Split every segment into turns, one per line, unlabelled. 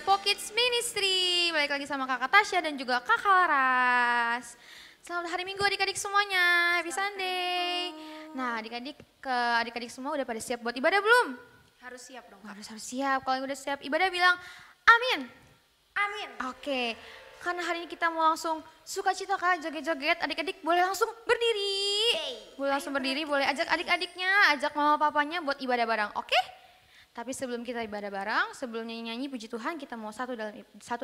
Pockets Ministry. Balik lagi sama Kakak Tasya dan juga Kakak Laras. Selamat hari Minggu adik-adik semuanya, Happy Sunday. Nah adik-adik semua udah pada siap buat ibadah belum?
Harus siap dong, Kak.
Harus siap, kalau yang udah siap ibadah bilang amin.
Amin.
Oke, karena hari ini kita mau langsung sukacita Kak, joget-joget, adik-adik boleh langsung berdiri. Boleh langsung berdiri, boleh ajak adik-adiknya, ajak mama papanya buat ibadah bareng, oke? Tapi sebelum kita ibadah bareng, sebelum nyanyi-nyanyi puji Tuhan, kita mau satu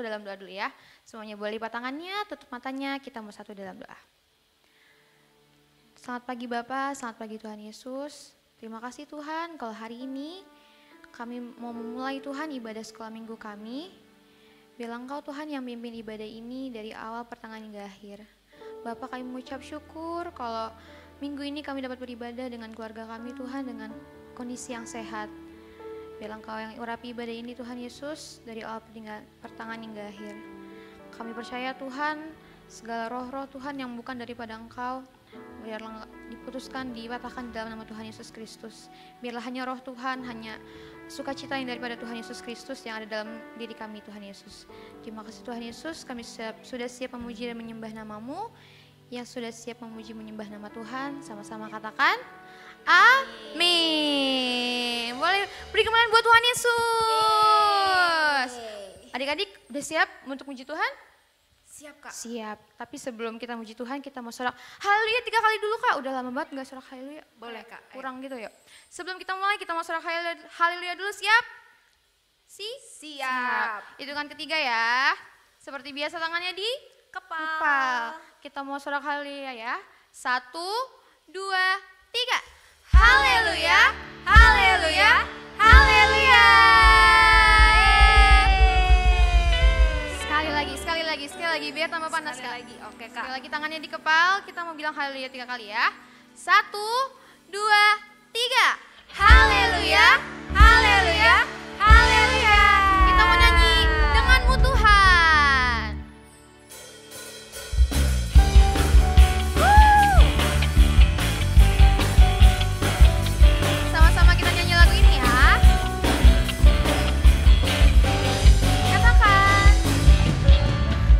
dalam doa dulu ya. Semuanya boleh lipat tangannya, tutup matanya, kita mau satu dalam doa. Selamat pagi Bapak, selamat pagi Tuhan Yesus. Terima kasih Tuhan kalau hari ini kami mau memulai Tuhan ibadah sekolah minggu kami. Bilang Engkau Tuhan yang mimpin ibadah ini dari awal pertengahan hingga akhir. Bapak kami mengucap syukur kalau minggu ini kami dapat beribadah dengan keluarga kami Tuhan dengan kondisi yang sehat. Bilang Kau yang urapi ibadah ini Tuhan Yesus dari awal pertengahan hingga akhir. Kami percaya Tuhan segala roh-roh Tuhan yang bukan daripada Engkau biarlah diputuskan, dipatahkan di dalam nama Tuhan Yesus Kristus. Biarlah hanya roh Tuhan, hanya sukacita yang daripada Tuhan Yesus Kristus yang ada dalam diri kami Tuhan Yesus. Terima kasih Tuhan Yesus, kami sudah siap memuji dan menyembah nama-Mu. Yang sudah siap memuji menyembah nama Tuhan, sama-sama katakan amin. Boleh beri kemuliaan buat Tuhan Yesus. Adik-adik udah siap untuk muji Tuhan?
Siap, Kak.
Siap, tapi sebelum kita muji Tuhan kita mau sorak haleluya 3 kali dulu Kak. Udah lama banget gak sorak haleluya.
Boleh, Kak.
Kurang gitu ya. Sebelum kita mulai kita mau sorak haleluya dulu, siap?
Siap.
Hitungan ketiga ya. Seperti biasa tangannya di kepal. Kita mau sorak haleluya ya. 1, 2, 3. Haleluya, haleluya, haleluya. Sekali lagi biar tambah panas Kak.
Lagi. Oke, Kak.
Sekali lagi tangannya di kepal, kita mau bilang haleluya 3 kali ya. 1, 2, 3. Haleluya, haleluya, haleluya. Kita mau nyanyi denganmu Tuhan. Sama-sama kita nyanyi lagu ini ya. Katakan.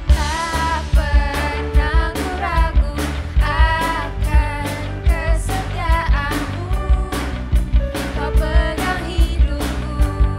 Tak pernah ku ragu akan kesetiaanmu. Kau pegang hidupku.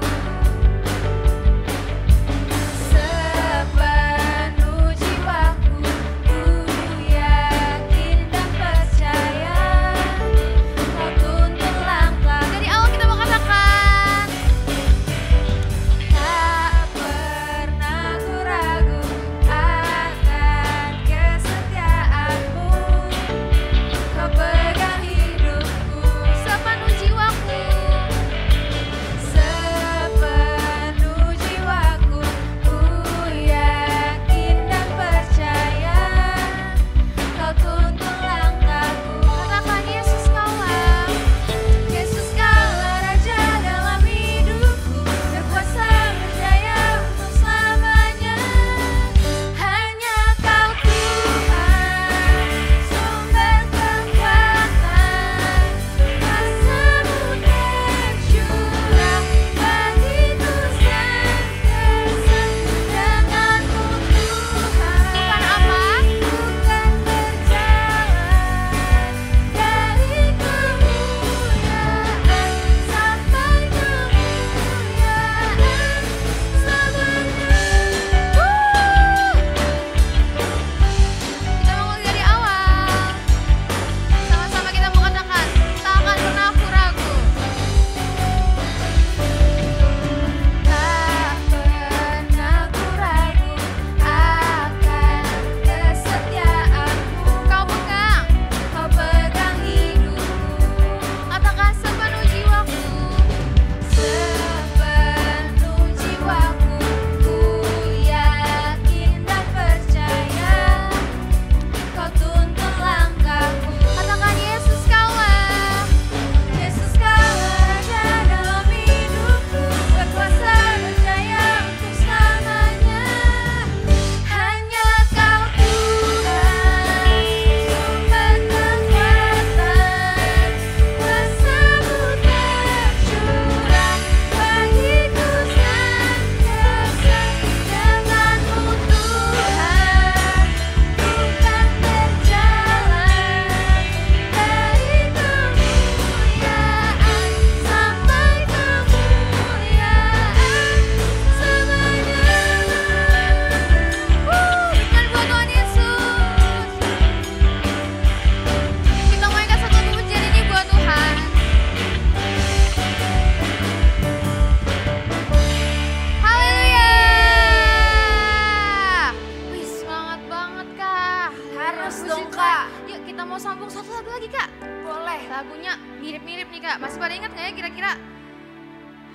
Harus dong, Kak.
Yuk kita mau sambung satu lagu lagi Kak.
Boleh.
Lagunya mirip-mirip nih Kak. Masih pada ingat nggak ya kira-kira?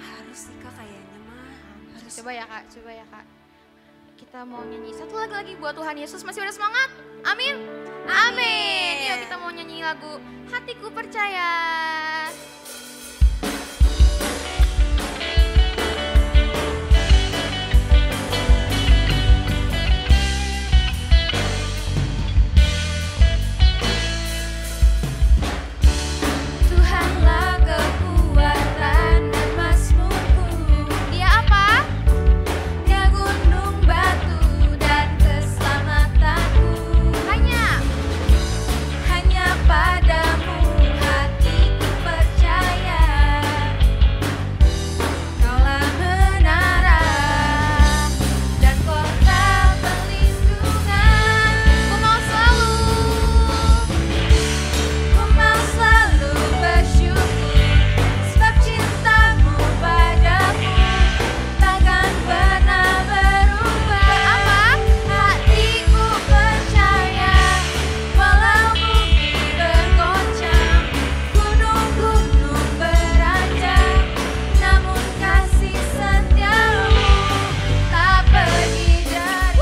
Harus sih Kak kayaknya mah. Harus.
Coba ya Kak, coba ya Kak. Kita mau nyanyi satu lagu lagi buat Tuhan Yesus. Masih pada semangat? Amin. Amin. Yuk kita mau nyanyi lagu Hatiku Percaya.
Tuhanlah kekuatan dan mazmurku.
Dia apa?
Dia gunung batu dan keselamatanku. Hanya padamu hatiku percaya. Kaulah menara dan kota perlindungan. Ku mau selalu bersyukur sebab cintamu padaku takkan pernah berubah. Hatiku percaya walau bumi bergoncang, gunung-gunung beranjak, namun kasih setiamu tak pergi dari.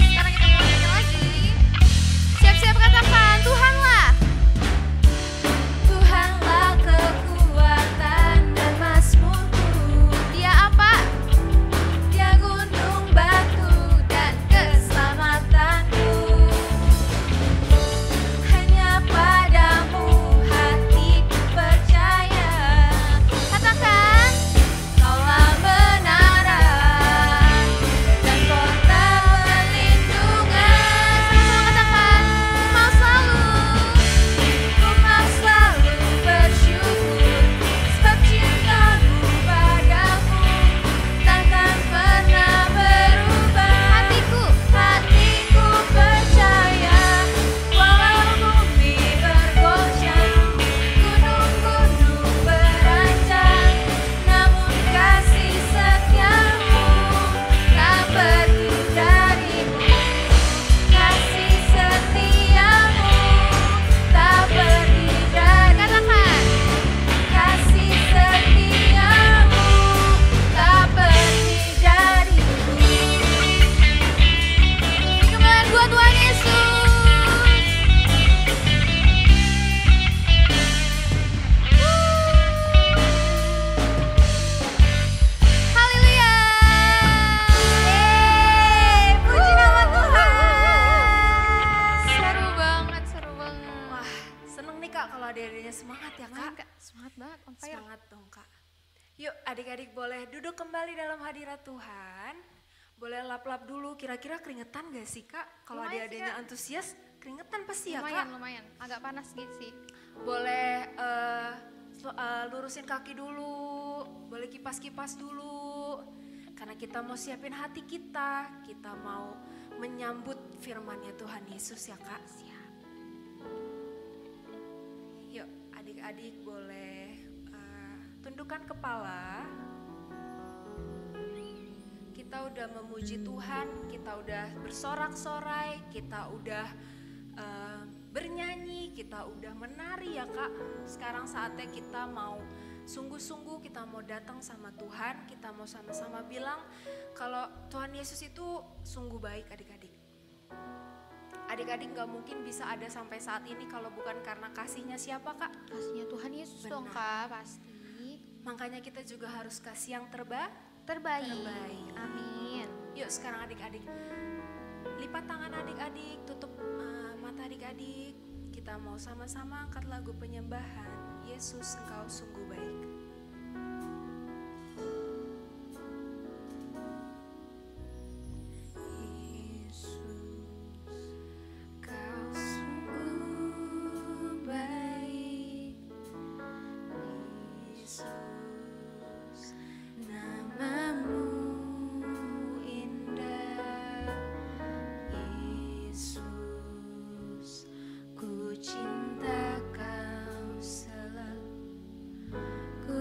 Sekarang kita mau nyanyi lagi. Siap-siap katakan Tuhanlah.
Tuhanlah kekuatan dan mazmurku.
Dia apa?
Dia gunung batu dan keselamatanku. Hanya padamu hatiku percaya.
Katakan.
Kaulah menara dan kota perlindungan.
Katakan.
Ku mau selalu bersyukur sebab cintamu padaku takkan pernah berubah. Hatiku percaya walau bumi bergoncang, gunung-gunung beranjak, namun kasih setiamu tak pergi darimu. Kasih setiamu tak pergi darimu. Kasih setiamu tak pergi darimu.
Ini kemuliaan buat Tuhan Yesus. Haleluya.
Puji nama Tuhan.
Seru banget, seru banget.
Wah, seneng nih Kak kalau adik-adiknya semangat ya
Lumayan,
Kak.
Kak. Semangat banget, on fire.
Semangat dong Kak. Yuk adik-adik boleh duduk kembali dalam hadirat Tuhan. Boleh lap-lap dulu, kira-kira keringetan gak sih Kak? Kalau
Lumayan sih,
adik-adiknya
Kak.
antusias, keringetan pasti ya
Lumayan,
Kak?
lumayan. Agak panas gitu sih.
Boleh lurusin kaki dulu, boleh kipas-kipas dulu. Karena kita mau siapin hati kita mau menyambut firman-Nya Tuhan Yesus ya Kak. Siap. Yuk adik-adik boleh tundukkan kepala. Kita udah memuji Tuhan, kita udah bersorak-sorai, kita udah bernyanyi, kita udah menari ya Kak. Sekarang saatnya kita mau sungguh-sungguh, kita mau datang sama Tuhan, kita mau sama-sama bilang kalau Tuhan Yesus itu sungguh baik adik-adik. Adik-adik gak mungkin bisa ada sampai saat ini kalau bukan karena kasihnya siapa Kak?
Kasihnya Tuhan Yesus dong
Benar.
Kak, pasti.
Makanya kita juga harus kasih yang
Terbaik.
Terbaik.
Amin.
Yuk sekarang adik-adik, lipat tangan adik-adik, tutup mata adik-adik. Kita mau sama-sama angkat lagu penyembahan. Yesus engkau sungguh baik. Yesus, kau sungguh baik. Yesus, namamu indah. Yesus, ku cinta kau selalu. Ku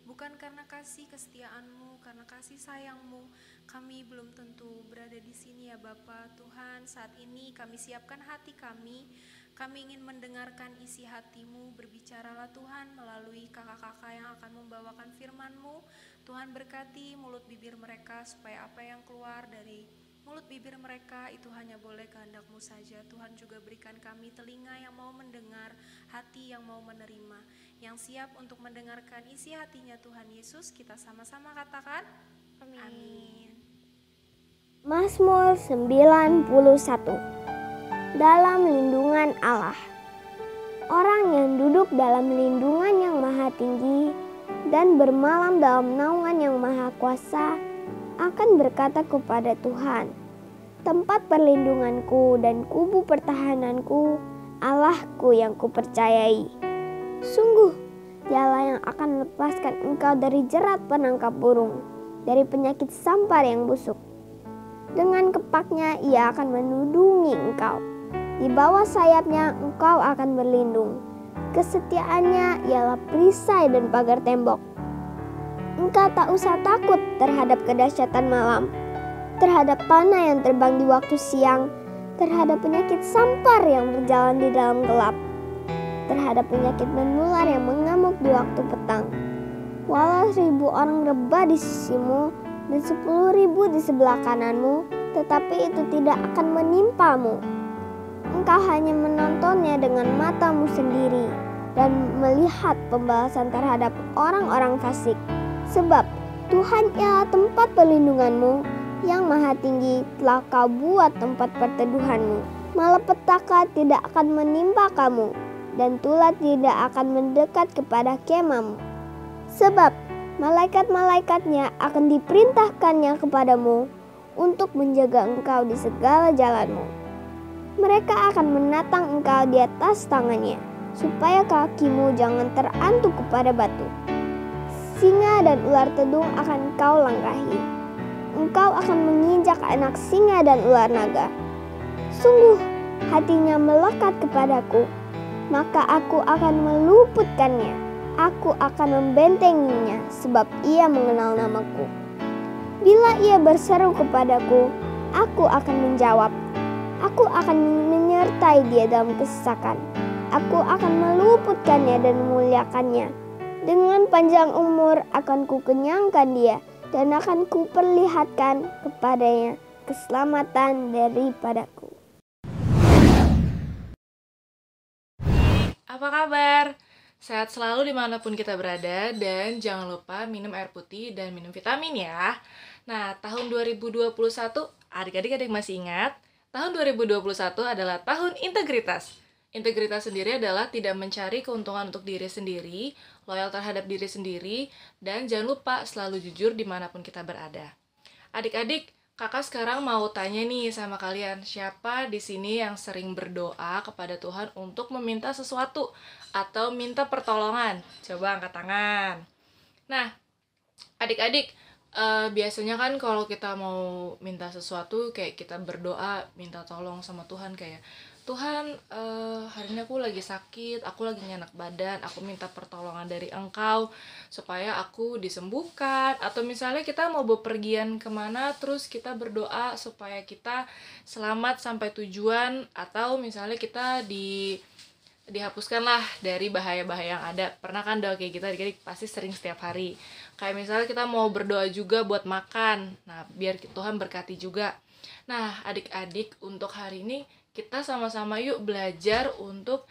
Bukan karena kasih kesetiaan-Mu, karena kasih sayang-Mu, kami belum tentu berada di sini ya Bapa. Tuhan, saat ini kami siapkan hati kami ingin mendengarkan isi hati-Mu. Berbicaralah Tuhan melalui kakak-kakak yang akan membawakan firman-Mu. Tuhan berkati mulut bibir mereka supaya apa yang keluar dari mulut bibir mereka itu hanya boleh kehendak-Mu saja. Tuhan juga berikan kami telinga yang mau mendengar, hati yang mau menerima, yang siap untuk mendengarkan isi hatinya Tuhan Yesus. Kita sama-sama katakan amin.
Mazmur 91. Dalam lindungan Allah. Orang yang duduk dalam lindungan yang maha tinggi dan bermalam dalam naungan yang maha kuasa akan berkata kepada Tuhan, tempat perlindunganku dan kubu pertahananku, Allahku yang kupercayai. Sungguh, Dialah yang akan melepaskan engkau dari jerat penangkap burung, dari penyakit sampar yang busuk. Dengan kepaknya Ia akan menudungi engkau. Di bawah sayapnya engkau akan berlindung. Kesetiaannya ialah perisai dan pagar tembok. Engkau tak usah takut terhadap kedahsyatan malam, terhadap panah yang terbang di waktu siang, terhadap penyakit sampar yang berjalan di dalam gelap, terhadap penyakit menular yang mengamuk di waktu petang. Walau 1000 orang rebah di sisimu dan 10.000 di sebelah kananmu, tetapi itu tidak akan menimpamu. Engkau hanya menontonnya dengan matamu sendiri dan melihat pembalasan terhadap orang-orang fasik. Sebab Tuhan ialah tempat perlindunganmu, yang maha tinggi telah kau buat tempat perteduhanmu. Malapetaka tidak akan menimpa kamu, dan tulah tidak akan mendekat kepada kemahmu. Sebab malaikat-malaikatnya akan diperintahkannya kepadamu untuk menjaga engkau di segala jalanmu. Mereka akan menatang engkau di atas tangannya, supaya kakimu jangan terantuk kepada batu. Singa dan ular tedung akan kau langkahi. Engkau akan menginjak anak singa dan ular naga. Sungguh, hatinya melekat kepadaku, maka aku akan meluputkannya. Aku akan membentenginya, sebab ia mengenal namaku. Bila ia berseru kepadaku, aku akan menjawab. Aku akan menyertai dia dalam kesesakan. Aku akan meluputkannya dan memuliakannya. Dengan panjang umur akan kukenyangkan dia, dan akan kuperlihatkan kepadanya keselamatan daripadaku.
Apa kabar? Sehat selalu dimanapun kita berada, dan jangan lupa minum air putih dan minum vitamin ya. Nah, tahun 2021, adik-adik masih ingat? Tahun 2021 adalah tahun integritas. Integritas sendiri adalah tidak mencari keuntungan untuk diri sendiri, loyal terhadap diri sendiri, dan jangan lupa selalu jujur dimanapun kita berada. Adik-adik, kakak sekarang mau tanya nih sama kalian, siapa di sini yang sering berdoa kepada Tuhan untuk meminta sesuatu atau minta pertolongan? Coba angkat tangan. Nah, adik-adik, biasanya kan kalau kita mau minta sesuatu kayak kita berdoa minta tolong sama Tuhan, kayak Tuhan, hari ini aku lagi sakit, aku lagi nggak enak badan, aku minta pertolongan dari Engkau supaya aku disembuhkan. Atau misalnya kita mau bepergian kemana, terus kita berdoa supaya kita selamat sampai tujuan. Atau misalnya kita dihapuskanlah dari bahaya-bahaya yang ada. Pernah kan doa kayak gitu, adik-adik pasti sering setiap hari. Kayak misalnya kita mau berdoa juga buat makan, nah biar Tuhan berkati juga. Nah adik-adik, untuk hari ini kita sama-sama yuk belajar untuk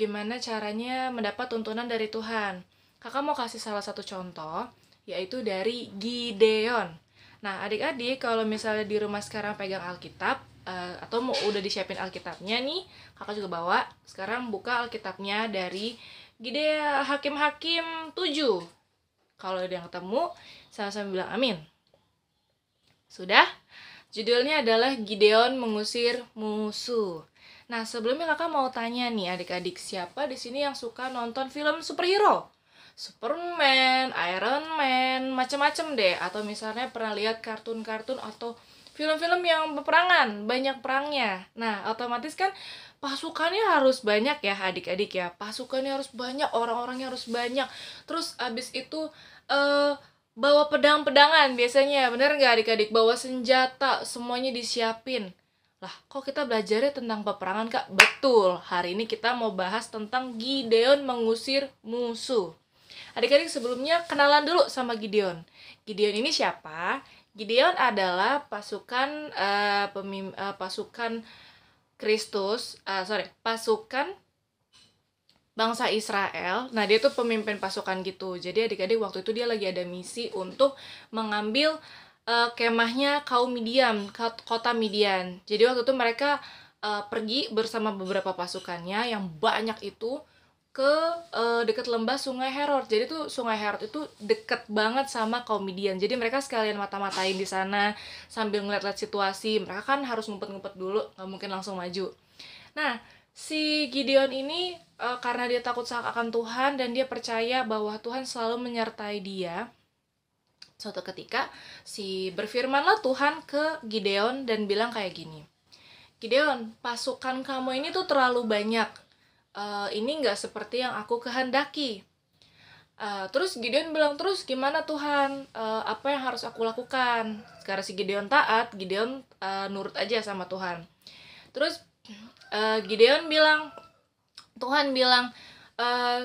gimana caranya mendapat tuntunan dari Tuhan. Kakak mau kasih salah satu contoh, yaitu dari Gideon. Nah adik-adik, kalau misalnya di rumah sekarang pegang Alkitab, atau mau udah disiapin Alkitabnya nih, kakak juga bawa. Sekarang buka Alkitabnya dari Gideon, Hakim-Hakim 7. Kalau ada yang ketemu, sama-sama bilang amin. Sudah? Judulnya adalah Gideon mengusir musuh. Nah, sebelumnya kakak mau tanya nih adik-adik, siapa di sini yang suka nonton film superhero? Superman, Iron Man, macem-macem deh, atau misalnya pernah lihat kartun-kartun atau film-film yang peperangan, banyak perangnya. Nah, otomatis kan pasukannya harus banyak ya adik-adik ya. Pasukannya harus banyak, orang-orangnya harus banyak. Terus abis itu bawa pedang-pedangan biasanya, bener nggak adik-adik? Bawa senjata, semuanya disiapin. Lah, kok kita belajarnya tentang peperangan, Kak? Betul, hari ini kita mau bahas tentang Gideon mengusir musuh. Adik-adik sebelumnya kenalan dulu sama Gideon. Gideon ini siapa? Gideon adalah pasukan pasukan bangsa Israel. Nah, dia tuh pemimpin pasukan gitu. Jadi adik-adik waktu itu dia lagi ada misi untuk mengambil kemahnya kaum Midian, kota Midian. Jadi waktu itu mereka pergi bersama beberapa pasukannya yang banyak itu ke dekat lembah Sungai Herod. Jadi tuh Sungai Herod itu deket banget sama kaum Midian. Jadi mereka sekalian mata-matain di sana sambil ngeliat-liat situasi. Mereka kan harus ngumpet-ngumpet dulu, nggak mungkin langsung maju. Nah, si Gideon ini karena dia takut akan Tuhan dan dia percaya bahwa Tuhan selalu menyertai dia. Suatu ketika berfirmanlah Tuhan ke Gideon dan bilang kayak gini, Gideon, pasukan kamu ini tuh terlalu banyak. Ini nggak seperti yang aku kehendaki. Terus Gideon bilang, terus gimana Tuhan? Apa yang harus aku lakukan? Karena si Gideon taat, Gideon nurut aja sama Tuhan. Terus Gideon bilang, Tuhan bilang,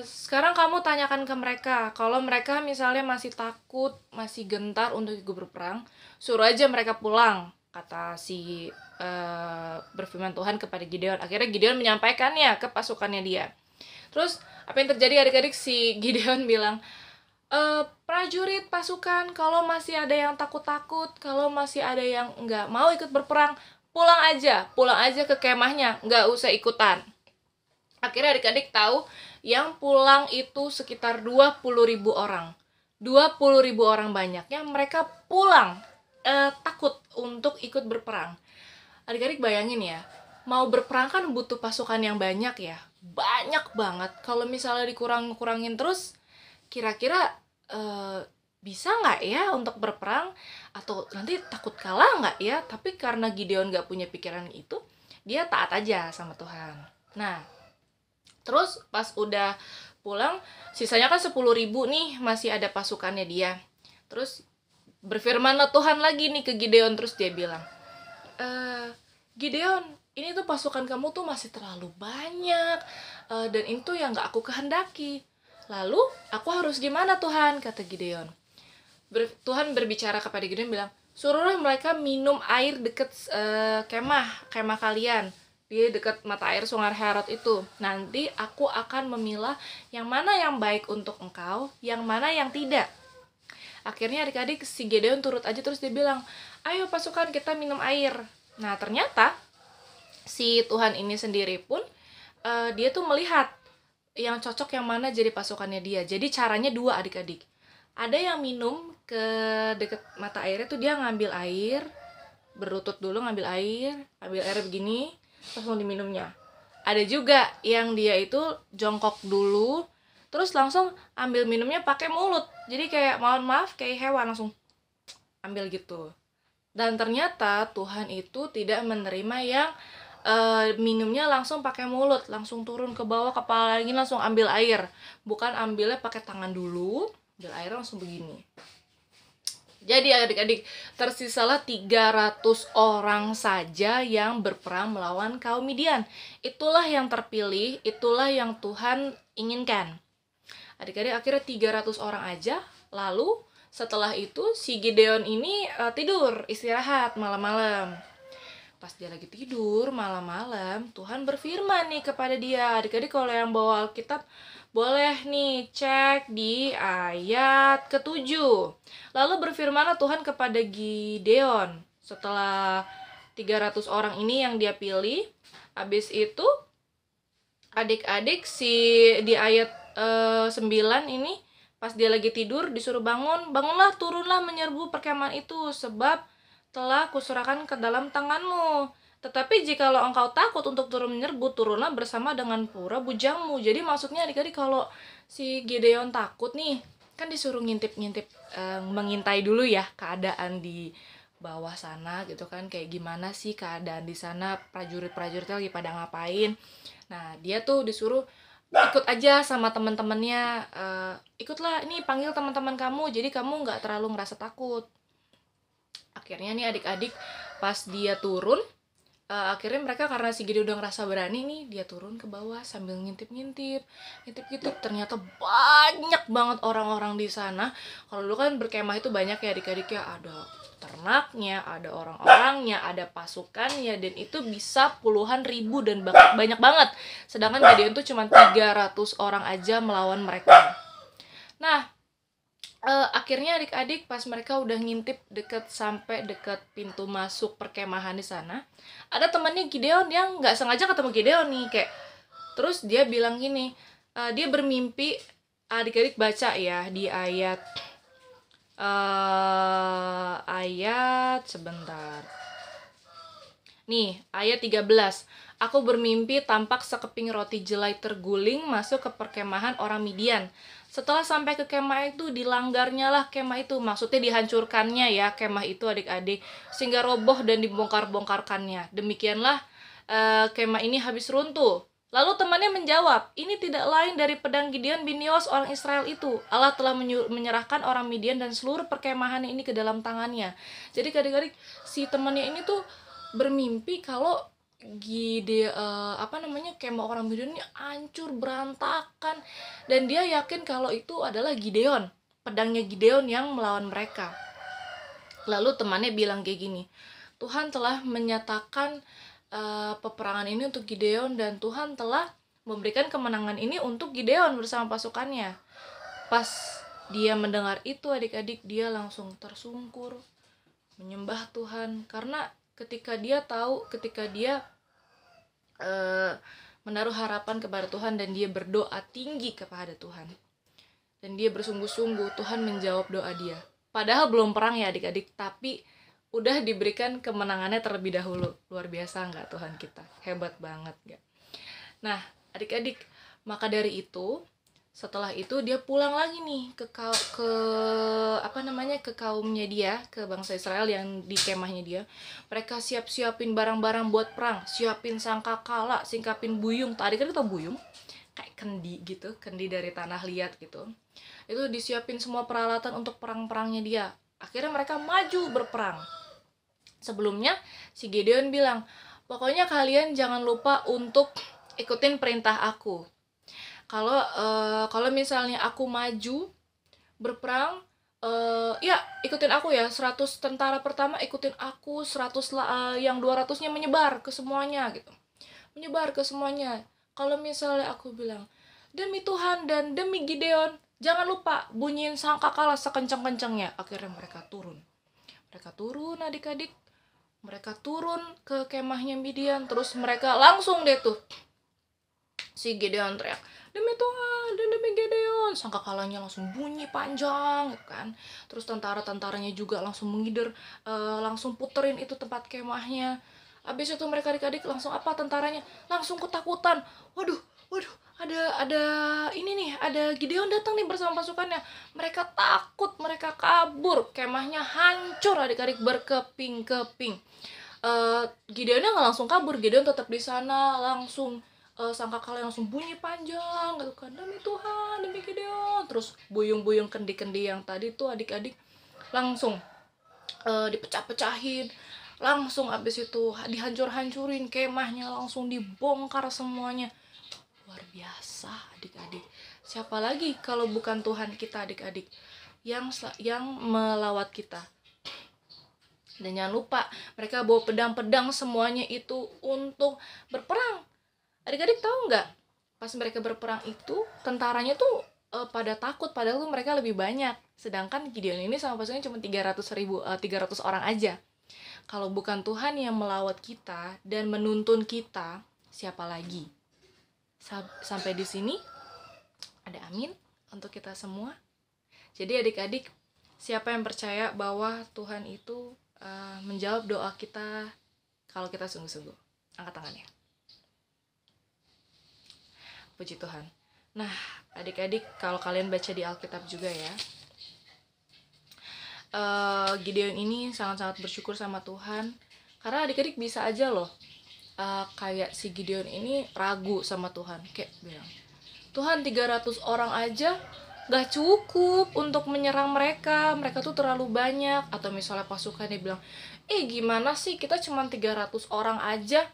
sekarang kamu tanyakan ke mereka. Kalau mereka misalnya masih takut, masih gentar untuk ikut berperang, suruh aja mereka pulang, kata si berfirman Tuhan kepada Gideon. Akhirnya Gideon menyampaikannya ke pasukannya dia. Terus apa yang terjadi adik-adik? Si Gideon bilang, prajurit pasukan, kalau masih ada yang takut-takut, kalau masih ada yang nggak mau ikut berperang, pulang aja ke kemahnya, nggak usah ikutan. Akhirnya adik-adik tahu yang pulang itu sekitar 20.000 orang. 20.000 orang banyaknya mereka pulang takut untuk ikut berperang. Adik-adik bayangin ya, mau berperang kan butuh pasukan yang banyak ya, banyak banget. Kalau misalnya dikurangin terus, kira-kira bisa nggak ya untuk berperang? Atau nanti takut kalah nggak ya? Tapi karena Gideon nggak punya pikiran itu, dia taat aja sama Tuhan. Nah, terus pas udah pulang, sisanya kan 10.000 nih, masih ada pasukannya dia. Terus berfirmanlah Tuhan lagi nih ke Gideon, terus dia bilang, Gideon, ini tuh pasukan kamu tuh masih terlalu banyak, dan itu yang gak aku kehendaki. Lalu aku harus gimana Tuhan? Kata Gideon. Tuhan berbicara kepada Gideon bilang, suruhlah mereka minum air deket kemah kalian di dekat mata air Sungai Herod itu. Nanti aku akan memilah yang mana yang baik untuk engkau, yang mana yang tidak. Akhirnya adik-adik si Gideon turut aja, terus dia bilang, ayo pasukan kita minum air. Nah ternyata si Tuhan ini sendiri pun dia tuh melihat yang cocok yang mana jadi pasukannya dia. Jadi caranya dua adik-adik. Ada yang minum ke deket mata airnya tuh dia ngambil air, berlutut dulu ngambil air begini, terus mau diminumnya. Ada juga yang dia itu jongkok dulu, terus langsung ambil minumnya pakai mulut. Jadi kayak mohon maaf kayak hewan, langsung ambil gitu. Dan ternyata Tuhan itu tidak menerima yang minumnya langsung pakai mulut, langsung turun ke bawah kepala lagi langsung ambil air. Bukan ambilnya pakai tangan dulu, ambil air langsung begini. Jadi adik-adik, tersisalah 300 orang saja yang berperang melawan kaum Midian. Itulah yang terpilih, itulah yang Tuhan inginkan. Adik-adik akhirnya 300 orang aja. Lalu setelah itu si Gideon ini tidur, istirahat malam-malam. Pas dia lagi tidur malam-malam, Tuhan berfirman nih kepada dia. Adik-adik kalau yang bawa Alkitab, boleh nih cek di ayat ke-7. Lalu berfirmanlah Tuhan kepada Gideon. Setelah 300 orang ini yang dia pilih, habis itu adik-adik di ayat 9 ini, pas dia lagi tidur disuruh bangunlah, turunlah menyerbu perkemahan itu, sebab telah kuserahkan ke dalam tanganmu. Tetapi jikalau engkau takut untuk turun menyerbu, turunlah bersama dengan pura bujangmu. Jadi maksudnya adik-adik kalau si Gideon takut nih, kan disuruh ngintip-ngintip, mengintai dulu ya keadaan di bawah sana gitu kan, kayak gimana sih keadaan di sana, prajurit-prajuritnya lagi pada ngapain. Nah dia tuh disuruh ikut aja sama teman-temannya, ikutlah ini, panggil teman-teman kamu, jadi kamu nggak terlalu ngerasa takut. Akhirnya nih adik-adik pas dia turun, akhirnya mereka karena si Gideon udah ngerasa berani nih, dia turun ke bawah sambil ngintip-ngintip gitu. Ternyata banyak banget orang-orang di sana. Kalau dulu kan berkemah itu banyak ya adik-adik ya, ada ternaknya, ada orang-orangnya, ada pasukannya, dan itu bisa puluhan ribu dan banyak banget. Sedangkan Gideon tuh cuma 300 orang aja melawan mereka. Nah, akhirnya adik-adik pas mereka udah ngintip sampai deket pintu masuk perkemahan di sana, ada temannya Gideon yang nggak sengaja ketemu Gideon nih, kayak terus dia bilang gini, dia bermimpi, adik-adik baca ya di ayat sebentar. Nih, ayat 13. Aku bermimpi tampak sekeping roti jelai terguling masuk ke perkemahan orang Midian. Setelah sampai ke kemah itu, dilanggarnya lah kemah itu. Maksudnya dihancurkannya ya kemah itu adik-adik, sehingga roboh dan dibongkar-bongkarkannya. Demikianlah kemah ini habis runtuh. Lalu temannya menjawab, ini tidak lain dari pedang Gideon bin Yoas orang Israel itu. Allah telah menyerahkan orang Midian dan seluruh perkemahan ini ke dalam tangannya. Jadi adik-adik, si temannya ini tuh bermimpi kalau kemah orang Midian ini hancur berantakan, dan dia yakin kalau itu adalah Gideon, pedangnya Gideon yang melawan mereka. Lalu temannya bilang kayak gini, Tuhan telah menyatakan peperangan ini untuk Gideon, dan Tuhan telah memberikan kemenangan ini untuk Gideon bersama pasukannya. Pas dia mendengar itu adik-adik, dia langsung tersungkur menyembah Tuhan, karena ketika dia menaruh harapan kepada Tuhan dan dia berdoa tinggi kepada Tuhan dan dia bersungguh-sungguh, Tuhan menjawab doa dia. Padahal belum perang ya adik-adik, tapi udah diberikan kemenangannya terlebih dahulu. Luar biasa nggak Tuhan kita? Hebat banget nggak? Nah adik-adik, maka dari itu setelah itu dia pulang lagi nih ke kaumnya dia, ke bangsa Israel yang di kemahnya dia. Mereka siapin barang-barang buat perang, siapin sangkakala, singkapin buyung. Tadi kan kita buyung kayak kendi gitu, kendi dari tanah liat gitu. Itu disiapin semua peralatan untuk perang-perangnya dia. Akhirnya mereka maju berperang. Sebelumnya si Gideon bilang, pokoknya kalian jangan lupa untuk ikutin perintah aku. Kalau misalnya aku maju berperang, ya ikutin aku ya, 100 tentara pertama ikutin aku, 100 yang 200-nya menyebar ke semuanya gitu. Menyebar ke semuanya. Kalau misalnya aku bilang, demi Tuhan dan demi Gideon, jangan lupa bunyiin sangkakala sekencang-kencangnya. Akhirnya mereka turun. Adik-adik. Mereka turun ke kemahnya Midian, terus mereka langsung deh tuh. Si Gideon teriak, demi Tuhan dan demi Gideon. Sangkakalanya langsung bunyi panjang kan. Terus tentara-tentaranya juga langsung mengider, langsung puterin itu tempat kemahnya. Habis itu mereka adik-adik langsung tentaranya langsung ketakutan. Waduh, ada Gideon datang nih bersama pasukannya. Mereka takut, mereka kabur. Kemahnya hancur adik-adik berkeping-keping. Gideonnya nggak langsung kabur, Gideon tetap di sana, langsung sangkakala langsung bunyi panjang gitu kan, demi Tuhan demi Gideon. Terus buyung-buyung kendi-kendi yang tadi tuh adik-adik langsung dipecah-pecahin, langsung abis itu dihancur-hancurin, kemahnya langsung dibongkar semuanya. Luar biasa adik-adik. Siapa lagi kalau bukan Tuhan kita adik-adik yang melawat kita. Dan jangan lupa mereka bawa pedang-pedang semuanya itu untuk berperang. Adik-adik tahu nggak, pas mereka berperang itu tentaranya tuh pada takut, padahal tuh mereka lebih banyak. Sedangkan Gideon ini sama pasukannya cuma 300 orang aja. Kalau bukan Tuhan yang melawat kita dan menuntun kita, siapa lagi? Sampai di sini ada amin untuk kita semua. Jadi adik-adik, siapa yang percaya bahwa Tuhan itu menjawab doa kita kalau kita sungguh-sungguh? Angkat tangannya. Puji Tuhan. Nah, adik-adik kalau kalian baca di Alkitab juga ya, Gideon ini sangat-sangat bersyukur sama Tuhan. Karena adik-adik bisa aja loh, kayak si Gideon ini ragu sama Tuhan. Kayak bilang, Tuhan 300 orang aja gak cukup untuk menyerang mereka. Mereka tuh terlalu banyak. Atau misalnya pasukannya bilang, gimana sih kita cuma 300 orang aja?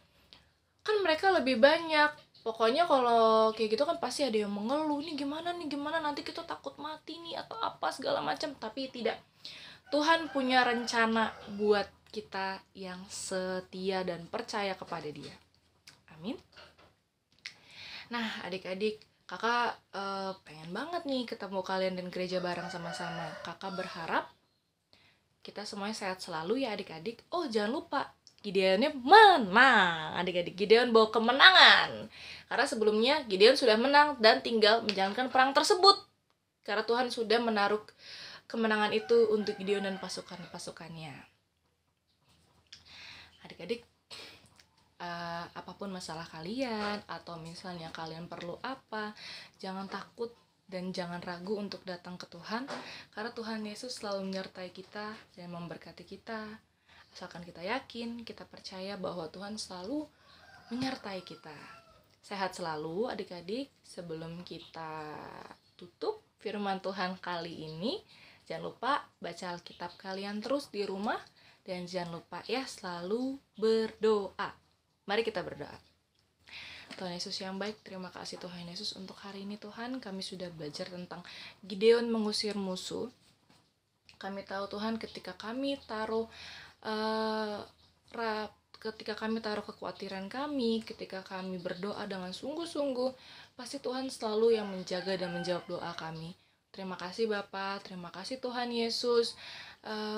Kan mereka lebih banyak. Pokoknya kalau kayak gitu kan pasti ada yang mengeluh, nih gimana nanti kita takut mati nih atau apa segala macam. Tapi tidak, Tuhan punya rencana buat kita yang setia dan percaya kepada Dia. Amin. Nah, adik-adik, kakak pengen banget nih ketemu kalian dan gereja bareng sama-sama. Kakak berharap kita semuanya sehat selalu ya adik-adik. Oh, jangan lupa Gideonnya menang. Adik-adik, Gideon bawa kemenangan. Karena sebelumnya Gideon sudah menang dan tinggal menjalankan perang tersebut. Karena Tuhan sudah menaruh kemenangan itu untuk Gideon dan pasukan-pasukannya. Adik-adik, apapun masalah kalian atau misalnya kalian perlu apa, jangan takut dan jangan ragu untuk datang ke Tuhan, karena Tuhan Yesus selalu menyertai kita dan memberkati kita. Asalkan kita yakin, kita percaya bahwa Tuhan selalu menyertai kita. Sehat selalu adik-adik. Sebelum kita tutup firman Tuhan kali ini, jangan lupa baca Alkitab kalian terus di rumah. Dan jangan lupa ya selalu berdoa. Mari kita berdoa. Tuhan Yesus yang baik, terima kasih Tuhan Yesus untuk hari ini Tuhan. Kami sudah belajar tentang Gideon mengusir musuh. Kami tahu Tuhan ketika kami taruh kekhawatiran kami, ketika kami berdoa dengan sungguh-sungguh, pasti Tuhan selalu yang menjaga dan menjawab doa kami. Terima kasih Bapa, terima kasih Tuhan Yesus.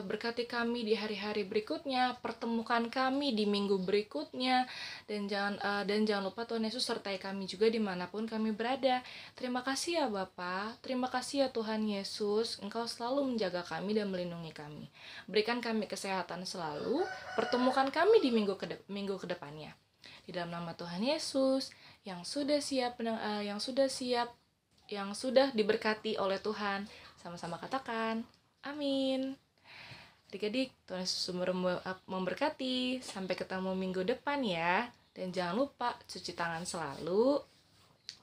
Berkati kami di hari-hari berikutnya, pertemukan kami di minggu berikutnya, dan jangan lupa Tuhan Yesus sertai kami juga dimanapun kami berada. Terima kasih ya Bapa, terima kasih ya Tuhan Yesus, Engkau selalu menjaga kami dan melindungi kami. Berikan kami kesehatan selalu, pertemukan kami di minggu kedepannya. Di dalam nama Tuhan Yesus yang sudah diberkati oleh Tuhan, sama-sama katakan amin. Adik-adik, Tuhan Yesus memberkati. Sampai ketemu minggu depan ya. Dan jangan lupa cuci tangan selalu,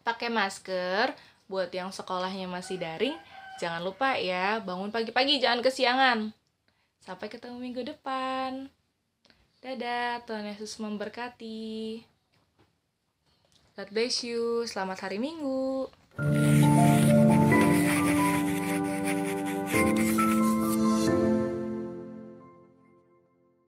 pakai masker. Buat yang sekolahnya masih daring, jangan lupa ya, bangun pagi-pagi, jangan kesiangan. Sampai ketemu minggu depan. Dadah, Tuhan Yesus memberkati. God bless you. Selamat hari Minggu.